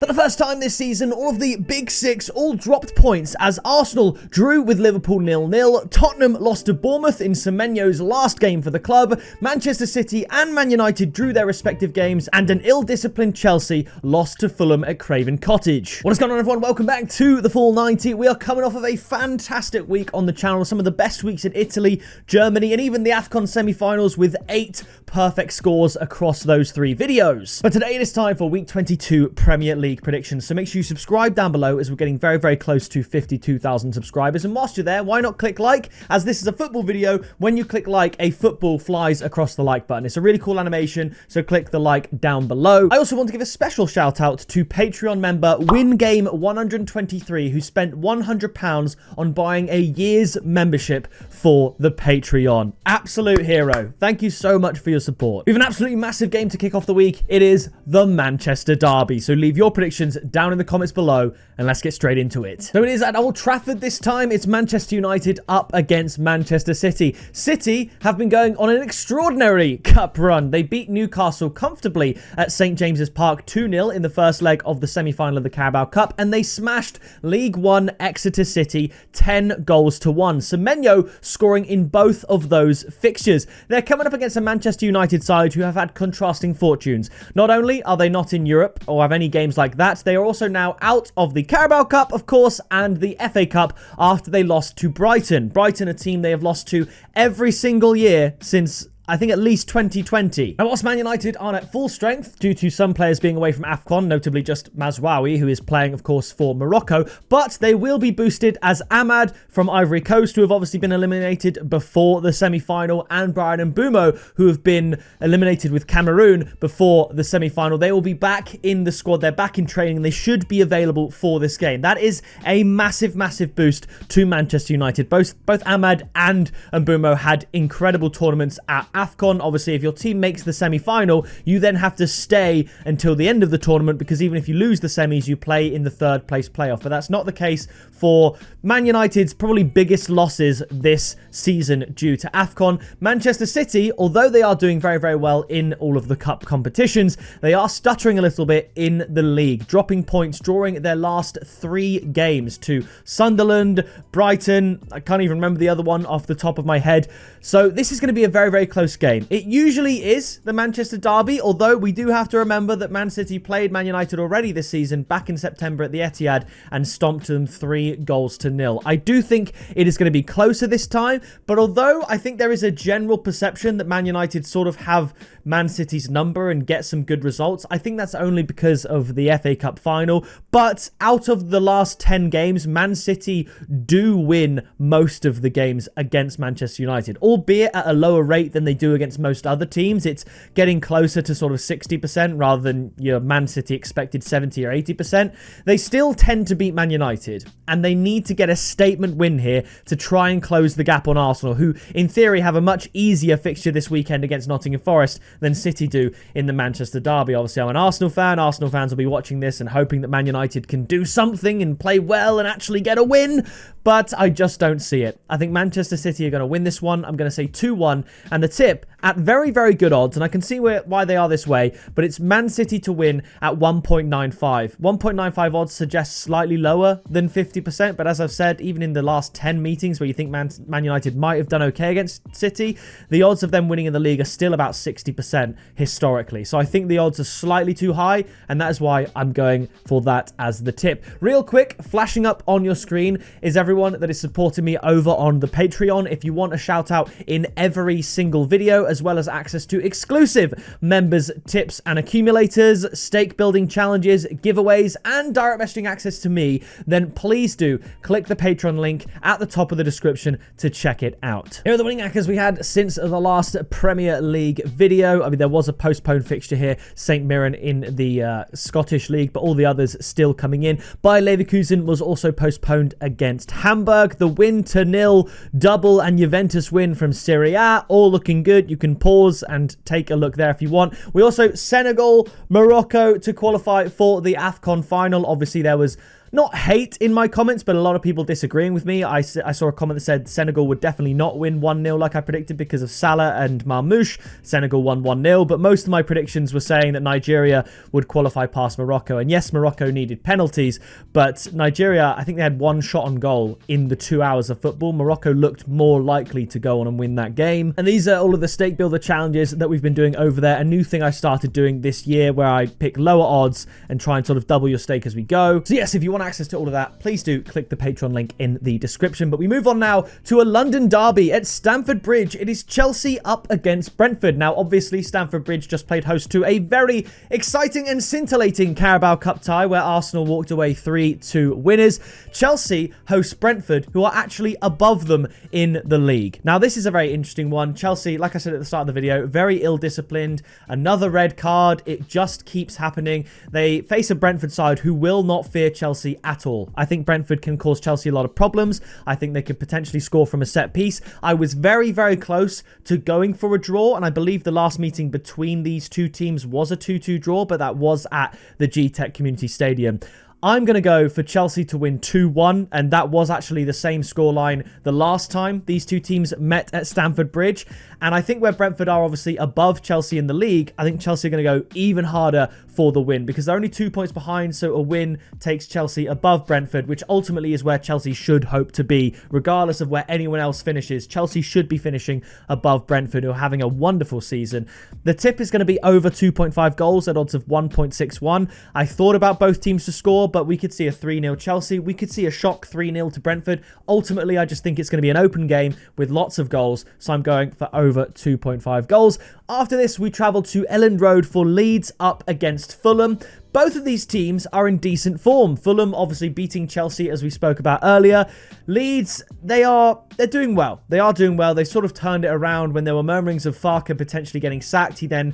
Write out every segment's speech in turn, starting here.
For the first time this season, all of the big six all dropped points as Arsenal drew with Liverpool 0-0, Tottenham lost to Bournemouth in Semenyo's last game for the club, Manchester City and Man United drew their respective games, and an ill-disciplined Chelsea lost to Fulham at Craven Cottage. What is going on, everyone? Welcome back to the Full 90. We are coming off of a fantastic week on the channel, some of the best weeks in Italy, Germany, and even the AFCON semi-finals with 8 perfect scores across those 3 videos. But today it is time for week 22 Premier League predictions, so make sure you subscribe down below as we're getting very close to 52,000 subscribers. And whilst you're there, why not click like, as this is a football video. When you click like, a football flies across the like button. It's a really cool animation, so click the like down below. I also want to give a special shout out to Patreon member WinGame123, who spent £100 on buying a year's membership for the Patreon. Absolute hero. Thank you so much for your support. We have an absolutely massive game to kick off the week. It is the Manchester Derby, so leave your predictions down in the comments below and let's get straight into it. So it is at Old Trafford this time. It's Manchester United up against Manchester City. City have been going on an extraordinary cup run. They beat Newcastle comfortably at St James's Park 2-0 in the first leg of the semi-final of the Carabao Cup, and they smashed League One Exeter City 10 goals to 1. Semenyo scoring in both of those fixtures. They're coming up against a Manchester United side who have had contrasting fortunes. Not only are they not in Europe or have any games like that, they are also now out of the Carabao Cup, of course, and the FA Cup after they lost to Brighton. Brighton, a team they have lost to every single year since I think at least 2020. Now, whilst Man United aren't at full strength due to some players being away from AFCON, notably just Mazraoui, who is playing, of course, for Morocco, but they will be boosted as Ahmad from Ivory Coast, who have obviously been eliminated before the semi-final, and Brian and Mbumo, who have been eliminated with Cameroon before the semi-final. They will be back in the squad. They're back in training. They should be available for this game. That is a massive boost to Manchester United. Both Ahmad and Mbumo had incredible tournaments at AFCON. Obviously, if your team makes the semi-final, you then have to stay until the end of the tournament, because even if you lose the semis, you play in the third place playoff. But that's not the case for Man United's probably biggest losses this season due to AFCON. Manchester City, although they are doing very well in all of the cup competitions, they are stuttering a little bit in the league, dropping points, drawing their last 3 games to Sunderland, Brighton. I can't even remember the other one off the top of my head. So this is going to be a very close game. It usually is the Manchester Derby, although we do have to remember that Man City played Man United already this season back in September at the Etihad and stomped them 3 goals to 0. I do think it is going to be closer this time, but although I think there is a general perception that Man United sort of have Man City's number and get some good results, I think that's only because of the FA Cup final. But out of the last 10 games, Man City do win most of the games against Manchester United, albeit at a lower rate than they do against most other teams. It's getting closer to sort of 60% rather than your Man City expected 70 or 80%. They still tend to beat Man United, and they need to get a statement win here to try and close the gap on Arsenal, who in theory have a much easier fixture this weekend against Nottingham Forest than City do in the Manchester Derby. Obviously, I'm an Arsenal fan. Arsenal fans will be watching this and hoping that Man United can do something and play well and actually get a win, but I just don't see it. I think Manchester City are going to win this one. I'm going to say 2-1, and the tip at very good odds, and I can see why they are this way, but it's Man City to win at 1.95. 1.95 odds suggests slightly lower than 50%, but as I've said, even in the last 10 meetings where you think Man United might have done okay against City, the odds of them winning in the league are still about 60% historically. So I think the odds are slightly too high, and that is why I'm going for that as the tip. Real quick, flashing up on your screen is everyone that is supporting me over on the Patreon. If you want a shout out in every single video, as well as access to exclusive members tips and accumulators, stake building challenges, giveaways, and direct messaging access to me, then please do click the Patreon link at the top of the description to check it out. Here are the winning hackers we had since the last Premier League video. I mean, there was a postponed fixture here, St Mirren in the Scottish League, but all the others still coming in. Bayer Leverkusen was also postponed against Hamburg. The win to 0, double, and Juventus win from Serie A, all looking good. You can pause and take a look there if you want. We also Senegal, Morocco to qualify for the AFCON final. Obviously, there was not hate in my comments, but a lot of people disagreeing with me. I saw a comment that said Senegal would definitely not win 1-0 like I predicted because of Salah and Marmoush. Senegal won 1-0, but most of my predictions were saying that Nigeria would qualify past Morocco. And yes, Morocco needed penalties, but Nigeria, I think they had one shot on goal in the 2 hours of football. Morocco looked more likely to go on and win that game. And these are all of the stake builder challenges that we've been doing over there. A new thing I started doing this year where I pick lower odds and try and sort of double your stake as we go. So yes, if you want access to all of that, please do click the Patreon link in the description. But we move on now to a London derby at Stamford Bridge. It is Chelsea up against Brentford. Now, obviously, Stamford Bridge just played host to a very exciting and scintillating Carabao Cup tie where Arsenal walked away 3-2 winners. Chelsea host Brentford, who are actually above them in the league. Now, this is a very interesting one. Chelsea, like I said at the start of the video, very ill-disciplined. Another red card. It just keeps happening. They face a Brentford side who will not fear Chelsea at all. I think Brentford can cause Chelsea a lot of problems. I think they could potentially score from a set piece. I was very, very close to going for a draw, and I believe the last meeting between these two teams was a 2-2 draw, but that was at the G-Tech Community Stadium. I'm going to go for Chelsea to win 2-1, and that was actually the same scoreline the last time these two teams met at Stamford Bridge. And I think where Brentford are obviously above Chelsea in the league, I think Chelsea are going to go even harder for the win because they're only 2 points behind, so a win takes Chelsea above Brentford, which ultimately is where Chelsea should hope to be. Regardless of where anyone else finishes, Chelsea should be finishing above Brentford, who are having a wonderful season. The tip is going to be over 2.5 goals at odds of 1.61. I thought about both teams to score, but we could see a 3-0 Chelsea. We could see a shock 3-0 to Brentford. Ultimately, I just think it's going to be an open game with lots of goals, so I'm going for over 2.5 goals. After this, we travel to Elland Road for Leeds up against Fulham. Both of these teams are in decent form. Fulham obviously beating Chelsea as we spoke about earlier. Leeds, they're doing well. They are doing well. They sort of turned it around when there were murmurings of Farke potentially getting sacked. He then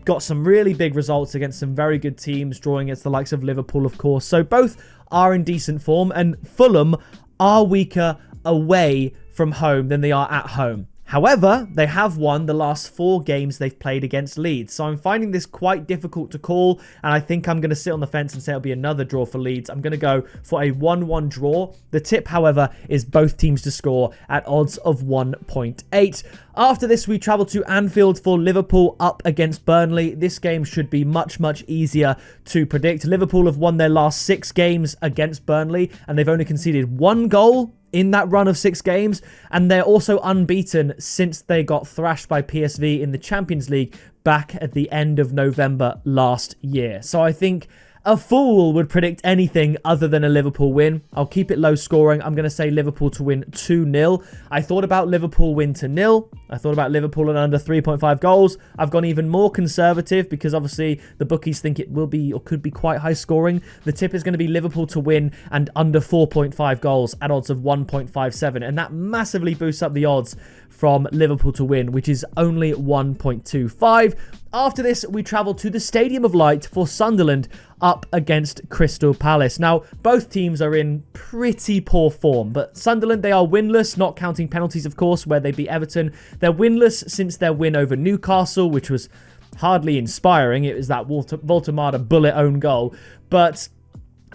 got some really big results against some very good teams, drawing against the likes of Liverpool, of course. So both are in decent form, and Fulham are weaker away from home than they are at home. However, they have won the last 4 games they've played against Leeds. So I'm finding this quite difficult to call, and I think I'm going to sit on the fence and say it'll be another draw for Leeds. I'm going to go for a 1-1 draw. The tip, however, is both teams to score at odds of 1.8. After this, we travel to Anfield for Liverpool up against Burnley. This game should be much, much easier to predict. Liverpool have won their last 6 games against Burnley, and they've only conceded 1 goal in that run of 6 games, and they're also unbeaten since they got thrashed by PSV in the Champions League back at the end of November last year. So I think a fool would predict anything other than a Liverpool win. I'll keep it low scoring. I'm going to say Liverpool to win 2-0. I thought about Liverpool win to 0. I thought about Liverpool and under 3.5 goals. I've gone even more conservative because obviously the bookies think it will be or could be quite high scoring. The tip is going to be Liverpool to win and under 4.5 goals at odds of 1.57. And that massively boosts up the odds from Liverpool to win, which is only 1.25. After this, we travel to the Stadium of Light for Sunderland up against Crystal Palace. Now, both teams are in pretty poor form, but Sunderland, they are winless, not counting penalties, of course, where they beat Everton. They're winless since their win over Newcastle, which was hardly inspiring. It was that Voltemada bullet own goal, but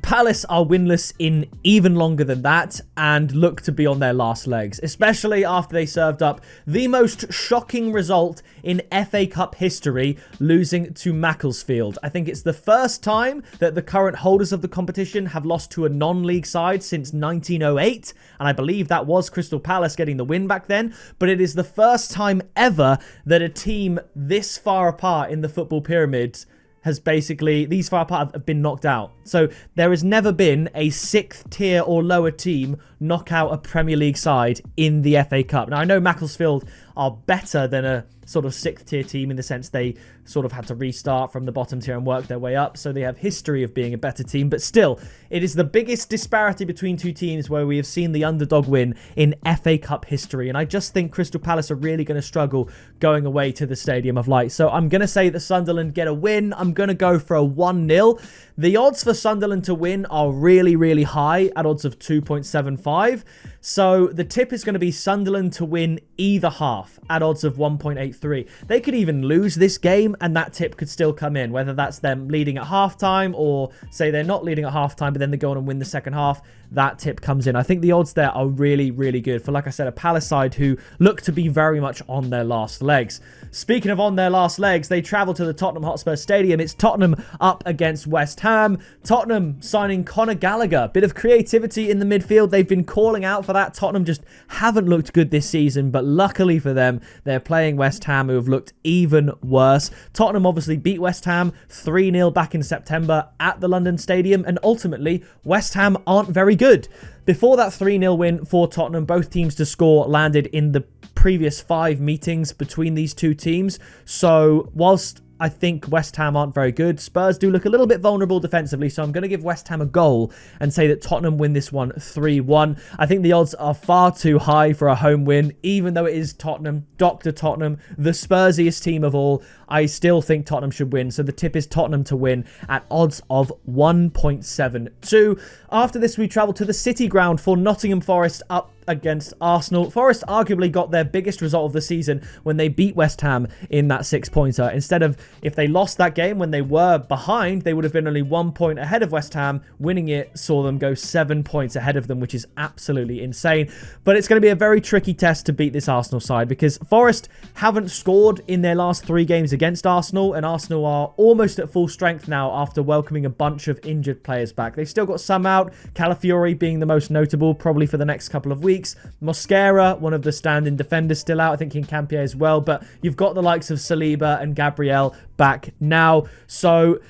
Palace are winless in even longer than that and look to be on their last legs, especially after they served up the most shocking result in FA Cup history, losing to Macclesfield. I think it's the first time that the current holders of the competition have lost to a non-league side since 1908, and I believe that was Crystal Palace getting the win back then, but it is the first time ever that a team this far apart in the football pyramid has basically, these far apart have been knocked out. So there has never been a 6th tier or lower team knock out a Premier League side in the FA Cup. Now, I know Macclesfield are better than a sort of 6th tier team in the sense they sort of had to restart from the bottom tier and work their way up. So they have history of being a better team. But still, it is the biggest disparity between two teams where we have seen the underdog win in FA Cup history. And I just think Crystal Palace are really going to struggle going away to the Stadium of Light. So I'm going to say that Sunderland get a win. I'm going to go for a 1-0. The odds for Sunderland to win are really, really high at odds of 2.75. So the tip is going to be Sunderland to win either half at odds of 1.83. They could even lose this game and that tip could still come in, whether that's them leading at halftime or say they're not leading at halftime, but then they go on and win the second half. That tip comes in. I think the odds there are really, really good for, like I said, a Palace side who look to be very much on their last legs. Speaking of on their last legs, they travel to the Tottenham Hotspur Stadium. It's Tottenham up against West Ham. Tottenham signing Conor Gallagher. Bit of creativity in the midfield. They've been calling out for that. Tottenham just haven't looked good this season, but luckily for them, they're playing West Ham, who have looked even worse. Tottenham obviously beat West Ham 3-0 back in September at the London Stadium, and ultimately, West Ham aren't very good. Before that 3-0 win for Tottenham, both teams to score landed in the previous 5 meetings between these two teams. So whilst I think West Ham aren't very good, Spurs do look a little bit vulnerable defensively, so I'm going to give West Ham a goal and say that Tottenham win this one 3-1. I think the odds are far too high for a home win, even though it is Tottenham, Dr. Tottenham, the Spursiest team of all. I still think Tottenham should win, so the tip is Tottenham to win at odds of 1.72. After this, we travel to the City Ground for Nottingham Forest up against Arsenal. Forest arguably got their biggest result of the season when they beat West Ham in that 6-pointer. Instead of, if they lost that game when they were behind, they would have been only 1 point ahead of West Ham. Winning it saw them go 7 points ahead of them, which is absolutely insane. But it's going to be a very tricky test to beat this Arsenal side because Forest haven't scored in their last 3 games against Arsenal, and Arsenal are almost at full strength now after welcoming a bunch of injured players back. They've still got some out, Calafiori being the most notable, probably for the next couple of weeks. Mosquera, one of the stand-in defenders, still out. I think Hincapié as well. But you've got the likes of Saliba and Gabriel back now. So,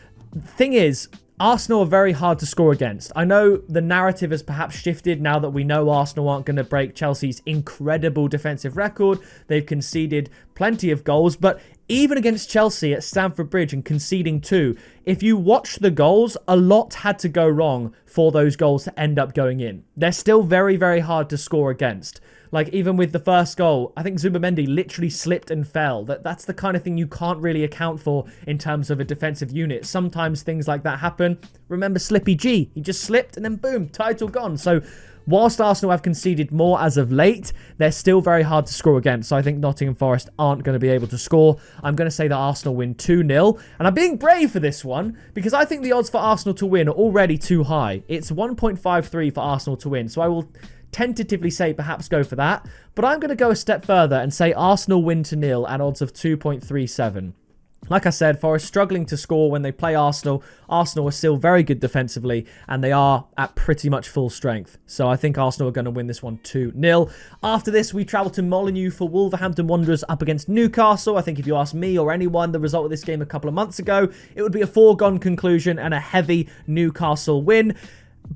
thing is, Arsenal are very hard to score against. I know the narrative has perhaps shifted now that we know Arsenal aren't going to break Chelsea's incredible defensive record. They've conceded plenty of goals, but even against Chelsea at Stamford Bridge and conceding 2, if you watch the goals, a lot had to go wrong for those goals to end up going in. They're still very, very hard to score against. Like, even with the first goal, I think Zubimendi literally slipped and fell. That's the kind of thing you can't really account for in terms of a defensive unit. Sometimes things like that happen. Remember Slippy G? He just slipped and then boom, title gone. So whilst Arsenal have conceded more as of late, they're still very hard to score against. So I think Nottingham Forest aren't going to be able to score. I'm going to say that Arsenal win 2-0. And I'm being brave for this one because I think the odds for Arsenal to win are already too high. It's 1.53 for Arsenal to win. So I will tentatively say perhaps go for that. But I'm going to go a step further and say Arsenal win 2-0 at odds of 2.37. Like I said, Forest struggling to score when they play Arsenal. Arsenal are still very good defensively, and they are at pretty much full strength. So I think Arsenal are going to win this one 2-0. After this, we travel to Molineux for Wolverhampton Wanderers up against Newcastle. I think if you ask me or anyone the result of this game a couple of months ago, it would be a foregone conclusion and a heavy Newcastle win.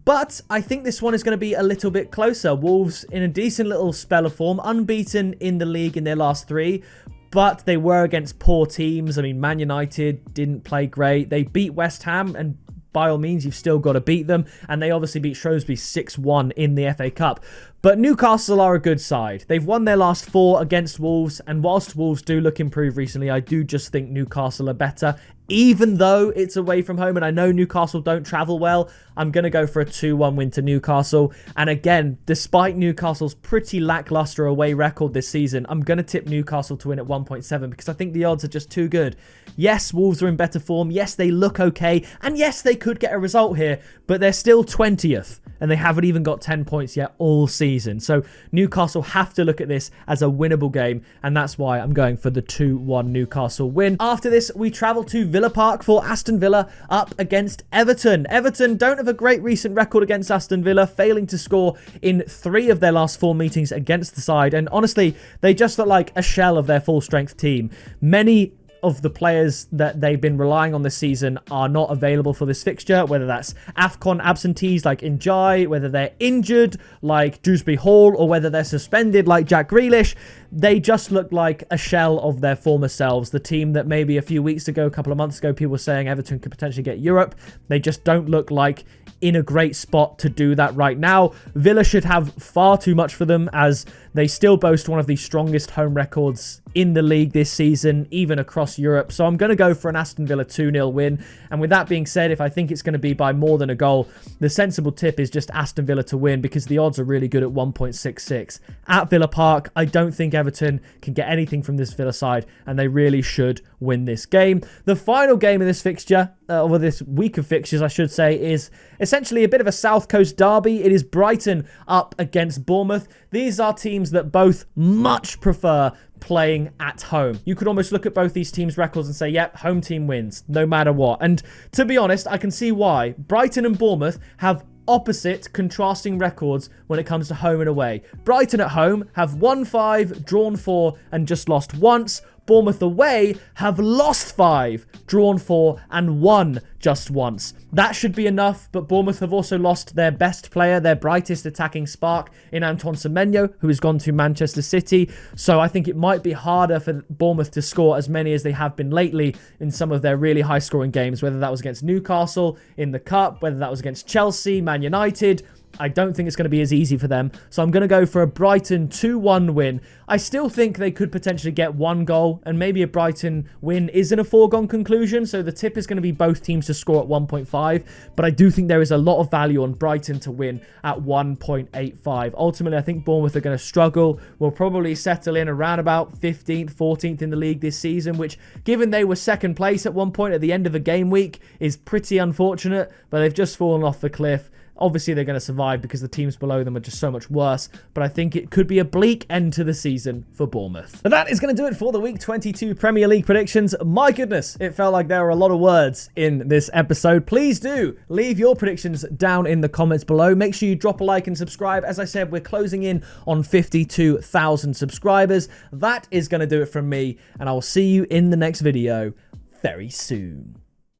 But I think this one is going to be a little bit closer. Wolves in a decent little spell of form, unbeaten in the league in their last 3. But they were against poor teams. I mean, Man United didn't play great. They beat West Ham, and by all means, you've still got to beat them. And they obviously beat Shrewsbury 6-1 in the FA Cup. But Newcastle are a good side. They've won their last 4 against Wolves. And whilst Wolves do look improved recently, I do just think Newcastle are better. Even though it's away from home, and I know Newcastle don't travel well, I'm going to go for a 2-1 win to Newcastle. And again, despite Newcastle's pretty lackluster away record this season, I'm going to tip Newcastle to win at 1.7 because I think the odds are just too good. Yes, Wolves are in better form. Yes, they look okay. And yes, they could get a result here, but they're still 20th. And they haven't even got 10 points yet all season. So Newcastle have to look at this as a winnable game. And that's why I'm going for the 2-1 Newcastle win. After this, we travel to Villa Park for Aston Villa up against Everton. Everton don't have a great recent record against Aston Villa, failing to score in 3 of their last 4 meetings against the side. And honestly, they just look like a shell of their full-strength team. Many of the players that they've been relying on this season are not available for this fixture, whether that's AFCON absentees like Njai, whether they're injured like Dewsbury Hall, or whether they're suspended like Jack Grealish. They just look like a shell of their former selves. The team that maybe a few weeks ago, a couple of months ago, people were saying Everton could potentially get Europe. They just don't look like in a great spot to do that right now. Villa should have far too much for them, as they still boast one of the strongest home records in the league this season, even across across Europe. So I'm going to go for an Aston Villa 2-0 win. And with that being said, if I think it's going to be by more than a goal, the sensible tip is just Aston Villa to win because the odds are really good at 1.66. At Villa Park, I don't think Everton can get anything from this Villa side, and they really should win this game. The final game of this fixture, or this week of fixtures, I should say, is essentially a bit of a South Coast derby. It is Brighton up against Bournemouth. These are teams that both much prefer playing at home. You could almost look at both these teams' records and say, yep, home team wins, no matter what. And to be honest, I can see why. Brighton and Bournemouth have opposite contrasting records when it comes to home and away. Brighton at home have won 5, drawn 4, and just lost once. Bournemouth away have lost 5, drawn 4, and won just once. That should be enough, but Bournemouth have also lost their best player, their brightest attacking spark in Antoine Semenyo, who has gone to Manchester City. So I think it might be harder for Bournemouth to score as many as they have been lately in some of their really high-scoring games, whether that was against Newcastle in the Cup, whether that was against Chelsea, Man United. I don't think it's going to be as easy for them. So I'm going to go for a Brighton 2-1 win. I still think they could potentially get 1 goal, and maybe a Brighton win isn't a foregone conclusion. So the tip is going to be both teams to score at 1.5. But I do think there is a lot of value on Brighton to win at 1.85. Ultimately, I think Bournemouth are going to struggle. Will probably settle in around about 15th, 14th in the league this season, which, given they were second place at one point at the end of a game week, is pretty unfortunate. But they've just fallen off the cliff. Obviously, they're going to survive because the teams below them are just so much worse. But I think it could be a bleak end to the season for Bournemouth. But that is going to do it for the Week 22 Premier League predictions. My goodness, it felt like there were a lot of words in this episode. Please do leave your predictions down in the comments below. Make sure you drop a like and subscribe. As I said, we're closing in on 52,000 subscribers. That is going to do it from me, and I will see you in the next video very soon.